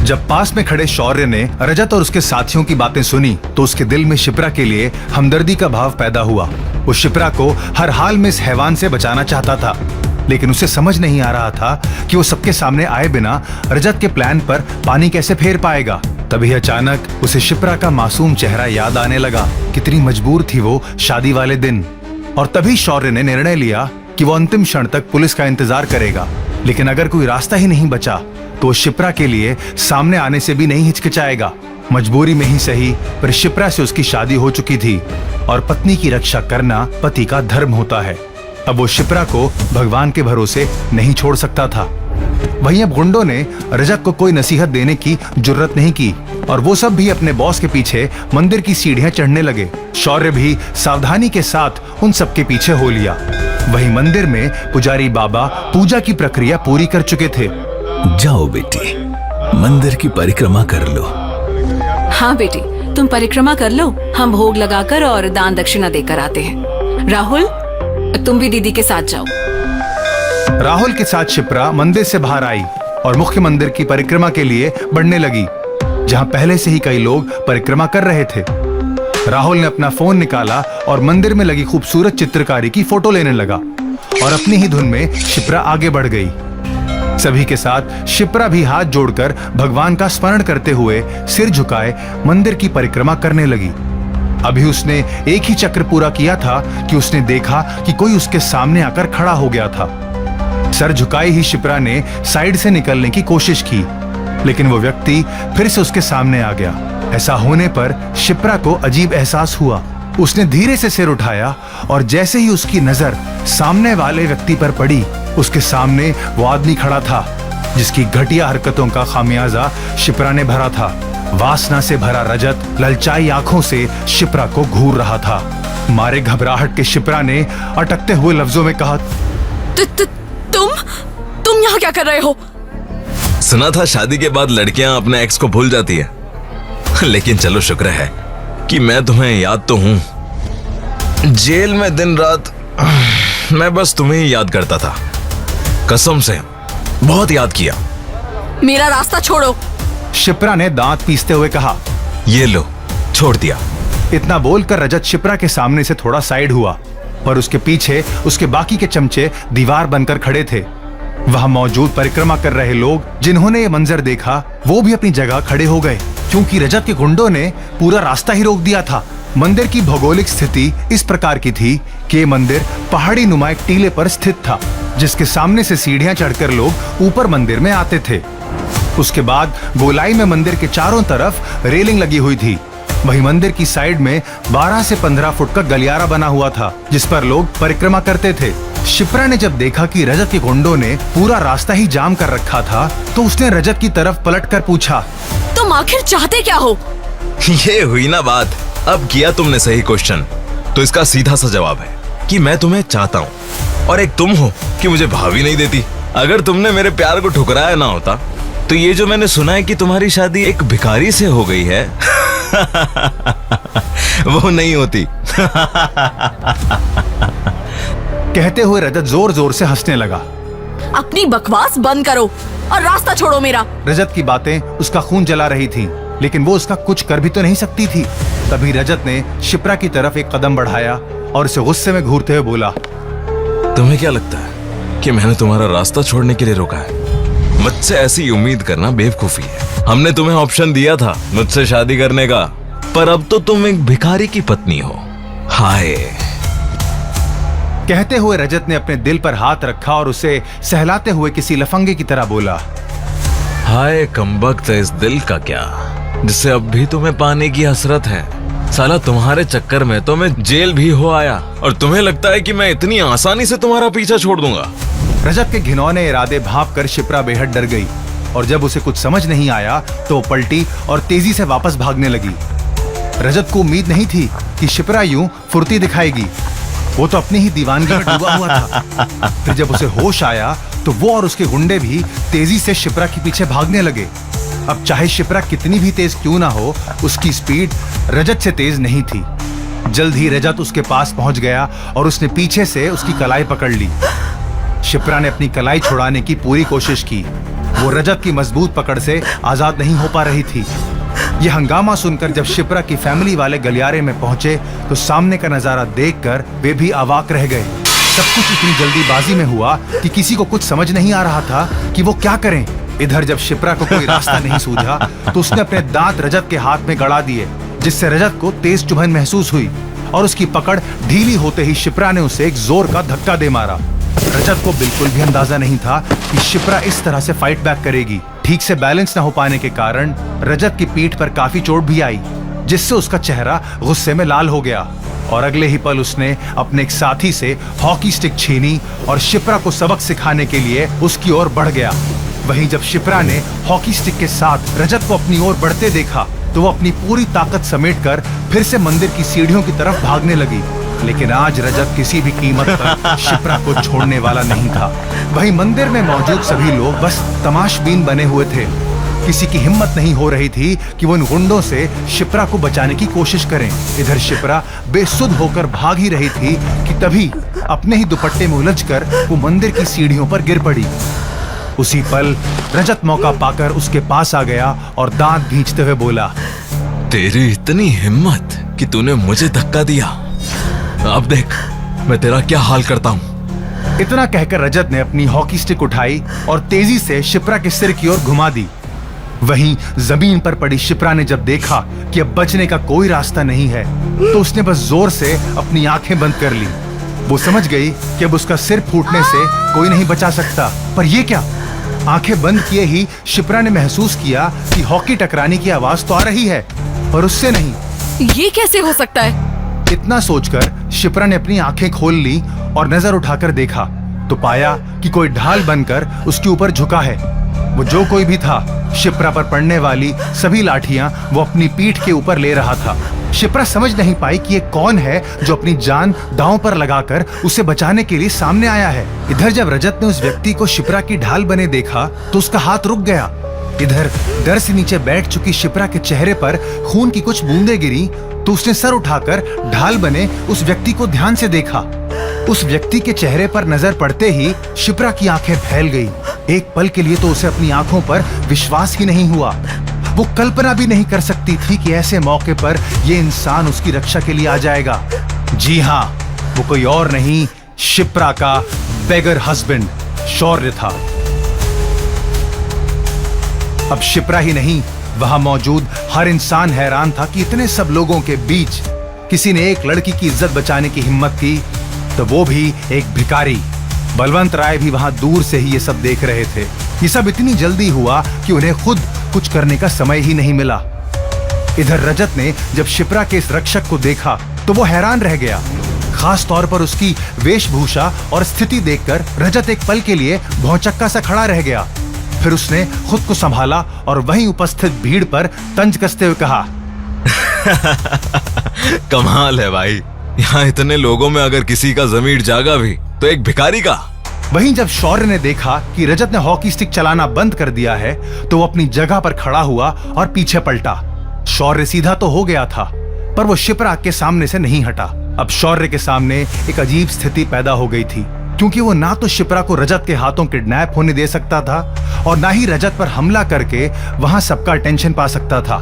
जब पास में खड़े शौर्य ने रजत और उसके साथियों की बातें सुनी तो उसके दिल में शिप्रा के लिए हमदर्दी का भाव पैदा हुआ। वो शिप्रा को हर हाल में इस हैवान से बचाना चाहता था, लेकिन उसे समझ नहीं आ रहा था कि वो सबके सामने आए बिना रजत के प्लान पर पानी कैसे फेर पाएगा। तभी अचानक उसे शिप्रा का मासूम चेहरा याद आने लगा। कितनी मजबूर थी वो शादी वाले दिन। और तभी शौर्य ने निर्णय लिया कि वो अंतिम क्षण तक पुलिस का इंतजार करेगा, लेकिन अगर कोई रास्ता ही नहीं बचा तो शिप्रा के लिए सामने आने से भी नहीं हिचकिचाएगा। मजबूरी में ही सही, पर शिप्रा से उसकी शादी हो चुकी थी और पत्नी की रक्षा करना पति का धर्म होता है। अब वो शिप्रा को भगवान के भरोसे नहीं छोड़ सकता था। वहीं अब गुंडों ने रजत को कोई नसीहत देने की जुर्रत नहीं की और वो सब भी अपने बॉस के पीछे मंदिर की सीढ़ियां चढ़ने लगे। शौर्य भी सावधानी के साथ उन सबके पीछे हो लिया। वहीं मंदिर में पुजारी बाबा पूजा की प्रक्रिया पूरी कर चुके थे। जाओ बेटी, मंदिर की परिक्रमा कर लो। हाँ बेटी, तुम परिक्रमा कर लो, हम भोग लगाकर और दान दक्षिणा देकर आते हैं। राहुल, तुम भी दीदी के साथ जाओ। राहुल के साथ शिप्रा मंदिर से बाहर आई और मुख्य मंदिर की परिक्रमा के लिए बढ़ने लगी, जहां पहले से ही कई लोग परिक्रमा कर रहे थे। राहुल ने अपना फोन निकाला और मंदिर में लगी खूबसूरत चित्रकारी की फोटो लेने लगा और अपनी ही धुन में शिप्रा आगे बढ़ गई। सभी के साथ शिप्रा भी हाथ जोड़कर भगवान का स्मरण करते हुए सिर झुकाए मंदिर की परिक्रमा करने लगी। अभी उसने एक ही चक्र पूरा किया था कि उसने देखा कि कोई उसके सामने आकर खड़ा हो गया था। सर झुकाई ही शिप्रा ने साइड से निकलने की कोशिश की, लेकिन वो व्यक्ति फिर से उसके सामने आ गया। ऐसा होने पर शिप्रा को अजीब एहसास हुआ। उसने धीरे से सिर उठाया और जैसे ही उसकी नजर सामने वाले व्यक्ति पर पड़ी, उसके सामने वो आदमी खड़ा था जिसकी घटिया हरकतों का खामियाजा शिप्रा ने भरा था। वासना से भरा रजत ललचाई आंखों से शिप्रा को घूर रहा था। मारे घबराहट के शिप्रा ने अटकते हुए लफ्जों में कहा, तुम यहाँ क्या कर रहे हो? सुना था शादी के बाद लड़कियां अपने एक्स को भूल जाती है, लेकिन चलो शुक्र है कि मैं तुम्हें याद तो हूं। जेल में दिन रात मैं बस तुम्हें ही याद करता था। कसम से बहुत याद किया। मेरा रास्ता छोड़ो। शिप्रा ने दांत पीसते हुए कहा। ये लो, छोड़ दिया। इतना बोलकर रजत शिप्रा के सामने से थोड़ा साइड हुआ, पर उसके पीछे उसके बाकी के चमचे दीवार बनकर खड़े थे। वहां मौजूद परिक्रमा कर रहे लोग जिन्होंने ये मंजर देखा, वो भी अपनी जगह खड़े हो गए, क्योंकि रजत के गुंडों ने पूरा रास्ता ही रोक दिया था। मंदिर की भौगोलिक स्थिति इस प्रकार की थी कि मंदिर पहाड़ी नुमा एक टीले पर स्थित था, जिसके सामने से सीढ़ियां चढ़कर लोग ऊपर मंदिर में आते थे। उसके बाद गोलाई में मंदिर के चारों तरफ रेलिंग लगी हुई थी। वहीं मंदिर की साइड में 12 से 15 फुट का गलियारा बना हुआ था, जिस पर लोग परिक्रमा करते थे। शिप्रा ने जब देखा कि रजत के गुंडों ने पूरा रास्ता ही जाम कर रखा था, तो उसने रजत की तरफ पलटकर पूछा, तुम आखिर चाहते क्या हो? ये हुई ना बात। अब किया तुमने सही क्वेश्चन, तो इसका सीधा सा जवाब है कि मैं तुम्हें चाहता हूँ और एक तुम हो कि मुझे भावी नहीं देती। अगर तुमने मेरे प्यार को ठुकराया ना होता तो ये जो मैंने सुना है कि तुम्हारी शादी एक भिखारी से हो गई है वो नहीं होती। कहते हुए रजत जोर जोर से हंसने लगा। अपनी बकवास बंद करो और रास्ता छोड़ो मेरा। रजत की बातें उसका खून जला रही थी, लेकिन वो उसका कुछ कर भी तो नहीं सकती थी। तभी रजत ने शिप्रा की तरफ एक कदम बढ़ाया और उसे गुस्से में घूरते हुए बोला, तुम्हें क्या लगता है कि मैंने तुम्हारा रास्ता छोड़ने के लिए रोका है? मुझसे ऐसी उम्मीद करना बेवकूफी है। हमने तुम्हें ऑप्शन दिया था मुझसे शादी करने का, पर अब तो तुम एक भिखारी की पत्नी हो। हाय। कहते हुए रजत ने अपने दिल पर हाथ रखा और उसे सहलाते हुए किसी लफंगे की तरह बोला, हाय कमबख्त इस दिल का क्या, जिसे अब भी तुम्हें पाने की हसरत है। साला तुम्हारे चक्कर में तो मैं जेल भी हो आया और तुम्हें लगता है कि मैं इतनी आसानी से तुम्हारा पीछा छोड़ दूंगा। रजत के घिनौने इरादे भांप कर शिप्रा बेहद डर गई और जब उसे कुछ समझ नहीं आया तो वो पलटी और तेजी से वापस भागने लगी। रजत को उम्मीद नहीं थी कि शिप्रा यूं फुर्ती दिखाएगी। वो तो अपनी ही दीवानगी में डूबा हुआ था। फिर जब उसे होश आया तो वो और उसके गुंडे भी तेजी से शिप्रा के पीछे भागने लगे। अब चाहे शिप्रा कितनी भी तेज क्यों ना हो, उसकी स्पीड रजत से तेज नहीं थी। जल्द ही रजत उसके पास पहुंच गया और उसने पीछे से उसकी कलाई पकड़ ली। शिप्रा ने अपनी कलाई छुड़ाने की पूरी कोशिश की, वो रजत की मजबूत पकड़ से आजाद नहीं हो पा रही थी। यह हंगामा सुनकर जब शिप्रा की फैमिली वाले गलियारे में पहुंचे तो सामने का नजारा देखकर वे भी अवाक रह गए। सब कुछ इतनी जल्दीबाजी में हुआ कि किसी को कुछ समझ नहीं आ रहा था कि वो क्या करें। इधर जब शिप्रा को कोई रास्ता नहीं सूझा तो उसने अपने दांत रजत के हाथ में गड़ा दिए, जिससे रजत को तेज चुभन महसूस हुई और उसकी पकड़ ढीली होते ही शिप्रा ने उसे एक जोर का धक्का दे मारा। रजत को बिल्कुल भी अंदाजा नहीं था कि शिप्रा इस तरह से फाइट बैक करेगी। ठीक से बैलेंस न हो पाने के कारण रजत की पीठ पर काफी चोट भी आई, जिससे उसका चेहरा गुस्से में लाल हो गया और अगले ही पल उसने अपने एक साथी से हॉकी स्टिक छीनी और शिप्रा को सबक सिखाने के लिए उसकी ओर बढ़ गया। वहीं जब शिप्रा ने हॉकी स्टिक के साथ रजत को अपनी ओर बढ़ते देखा तो वो अपनी पूरी ताकत समेटकर फिर से मंदिर की सीढ़ियों की तरफ भागने लगी। लेकिन आज रजत किसी भी कीमत पर शिप्रा को छोड़ने वाला नहीं था। वहीं मंदिर में मौजूद सभी लोग बस तमाशबीन बने हुए थे। किसी की हिम्मत नहीं हो रही थी कि वो इन गुंडों से शिप्रा को बचाने की कोशिश करें। इधर शिप्रा बेसुध होकर भाग ही रही थी कि तभी अपने ही दुपट्टे में उलझकर वो मंदिर की सीढ़ियों पर गिर पड़ी। उसी पल रजत मौका पाकर उसके पास आ गया और दांत भींचते हुए बोला, तेरी इतनी हिम्मत कि तूने मुझे धक्का दिया। अब देख मैं तेरा क्या हाल करता हूँ। इतना कहकर रजत ने अपनी हॉकी स्टिक उठाई और तेजी से शिप्रा के सिर की ओर घुमा दी। वहीं जमीन पर पड़ी शिप्रा ने जब देखा कि अब बचने का कोई रास्ता नहीं है तो उसने बस जोर से अपनी आंखें बंद कर ली। वो समझ गई कि अब उसका सिर फूटने से कोई नहीं बचा सकता। पर यह क्या? आंखें बंद किए ही शिप्रा ने महसूस किया कि हॉकी टकराने की आवाज तो आ रही है पर उससे नहीं। ये कैसे हो सकता है? इतना सोचकर शिप्रा ने अपनी आंखें खोल ली और नजर उठाकर देखा तो पाया कि कोई ढाल बनकर उसके ऊपर झुका है। वो जो कोई भी था, शिप्रा पर पड़ने वाली सभी लाठियां वो अपनी पीठ के ऊपर ले रहा था। शिप्रा समझ नहीं पाई कि ये कौन है जो अपनी जान दांव पर लगाकर उसे बचाने के लिए सामने आया है। इधर जब रजत ने उस व्यक्ति को शिप्रा की ढाल बने देखा तो उसका हाथ रुक गया। इधर डर से नीचे बैठ चुकी शिप्रा के चेहरे पर खून की कुछ बूंदें गिरी तो उसने सर उठाकर ढाल बने उस व्यक्ति को ध्यान से देखा। उस व्यक्ति के चेहरे पर नजर पड़ते ही शिप्रा की आंखें फैल गई। एक पल के लिए तो उसे अपनी आंखों पर विश्वास ही नहीं हुआ। वो कल्पना भी नहीं कर सकती थी कि ऐसे मौके पर ये इंसान उसकी रक्षा के लिए आ जाएगा। जी हाँ, वो कोई और नहीं, शिप्रा का बेगर हस्बैंड शौर्य था। अब शिप्रा ही नहीं, वहां मौजूद हर इंसान हैरान था कि इतने सब लोगों के बीच किसी ने एक लड़की की इज्जत बचाने की हिम्मत की, तो वो भी एक भिखारी। बलवंत राय भी वहां दूर से ही ये सब देख रहे थे। ये सब इतनी जल्दी हुआ कि उन्हें खुद कुछ करने का समय ही नहीं मिला। इधर रजत ने जब शिप्रा के इस रक्षक को देखा तो वो हैरान रह गया। खास तौर पर उसकी वेशभूषा और स्थिति देखकर रजत एक पल के लिए भौचक्का सा खड़ा रह गया। फिर उसने खुद को संभाला और वहीं उपस्थित भीड़ पर तंज कसते हुए कहा, कमाल है भाई, यहाँ इतने लोगों में अगर किसी का ज़मीर जागा भी तो एक भिखारी का। वहीं जब शौर्य ने देखा कि रजत ने हॉकी स्टिक चलाना बंद कर दिया है तो वो अपनी जगह पर खड़ा हुआ और पीछे पलटा। शौर्य सीधा तो हो गया था पर वो शिप्रा के सामने से नहीं हटा। अब शौर्य के सामने एक अजीब स्थिति पैदा हो गई थी, क्योंकि वो ना तो शिप्रा को रजत के हाथों किडनैप होने दे सकता था और ना ही रजत पर हमला करके वहां सबका अटेंशन पा सकता था।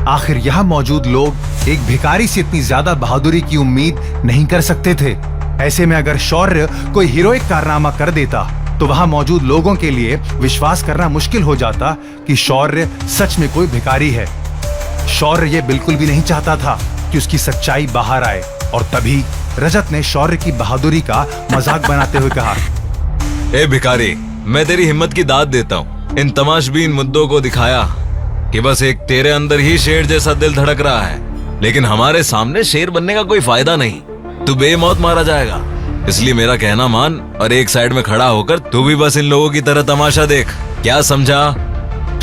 आखिर यहाँ मौजूद लोग एक भिखारी से इतनी ज्यादा बहादुरी की उम्मीद नहीं कर सकते थे। ऐसे में अगर शौर्य कोई हीरोइक कारनामा कर देता तो वहां मौजूद लोगों के लिए विश्वास करना मुश्किल हो जाता कि शौर्य सच में कोई भिखारी है। शौर्य ये बिल्कुल भी नहीं चाहता था कि उसकी सच्चाई बाहर आए और तभी रजत ने शौर्य की बहादुरी का मजाक बनाते हुए कहा, ए भिखारी, मैं तेरी हिम्मत की दाद देता हूँ। इन तमाशबीन मुद्दों को दिखाया कि बस एक तेरे अंदर ही शेर जैसा दिल धड़क रहा है, लेकिन हमारे सामने शेर बनने का कोई फायदा नहीं। तू बेमौत मारा जाएगा। इसलिए मेरा कहना मान और एक साइड में खड़ा होकर तू भी बस इन लोगों की तरह तमाशा देख। क्या समझा?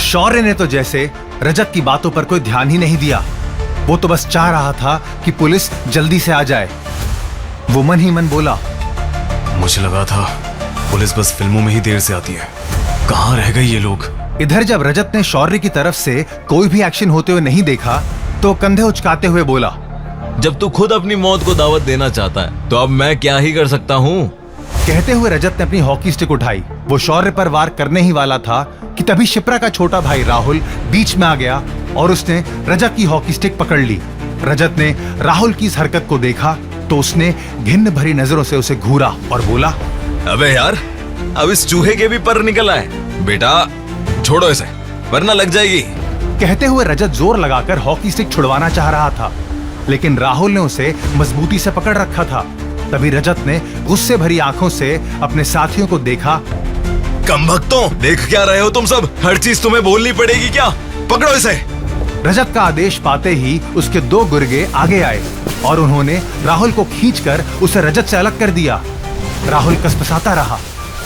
शौर्य ने तो जैसे रजत की बातों पर कोई ध्यान ही नहीं दिया। वो तो बस चाह रहा था कि पुलिस जल्दी से आ जाए। वो मन ही मन बोला, मुझे लगा था पुलिस बस फिल्मों में ही देर से आती है, कहाँ रह गए ये लोग। इधर जब रजत ने शौर्य की तरफ से कोई भी एक्शन होते हुए नहीं देखा तो कंधे उचकाते हुए बोला, जब तू खुद अपनी मौत को दावत देना चाहता है तो अब मैं क्या ही कर सकता हूँ। कहते हुए रजत ने अपनी हॉकी स्टिक उठाई। वो शौर्य पर वार करने ही वाला था कि तभी शिप्रा का छोटा भाई राहुल बीच में आ गया और उसने रजत की हॉकी स्टिक पकड़ ली। रजत ने राहुल की इस हरकत को देखा तो उसने घिन्न भरी नजरों से उसे घूरा और बोला, अबे यार, अब इस चूहे के भी पर निकल आए। बेटा छोड़ो इसे वरना लग जाएगी। कहते हुए रजत जोर लगाकर हॉकी स्टिक छुड़वाना चाह रहा था, लेकिन राहुल ने उसे मजबूती से पकड़ रखा था। तभी रजत ने गुस्से भरी आंखों से अपने साथियों को देखा। कमबख्तों, देख क्या रहे हो तुम सब? हर चीज तुम्हें बोलनी पड़ेगी क्या? पकड़ो इसे। रजत का आदेश पाते ही उसके 2 गुर्गे आगे आए और उन्होंने राहुल को खींचकर उसे रजत से अलग कर दिया। राहुल कसपसाता रहा,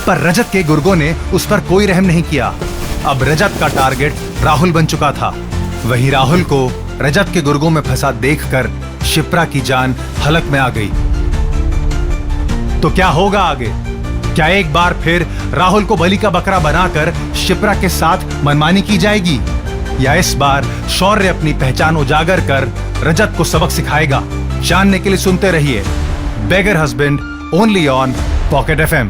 पर रजत के गुर्गों ने उस पर कोई रहम नहीं किया। अब रजत का टारगेट राहुल बन चुका था। वही राहुल को रजत के गुर्गों में फंसा देखकर शिप्रा की जान हलक में आ गई। तो क्या होगा आगे? क्या एक बार फिर राहुल को बलि का बकरा बनाकर शिप्रा के साथ मनमानी की जाएगी, या इस बार शौर्य अपनी पहचान उजागर कर रजत को सबक सिखाएगा? जानने के लिए सुनते रहिए beggar husband only on pocket FM।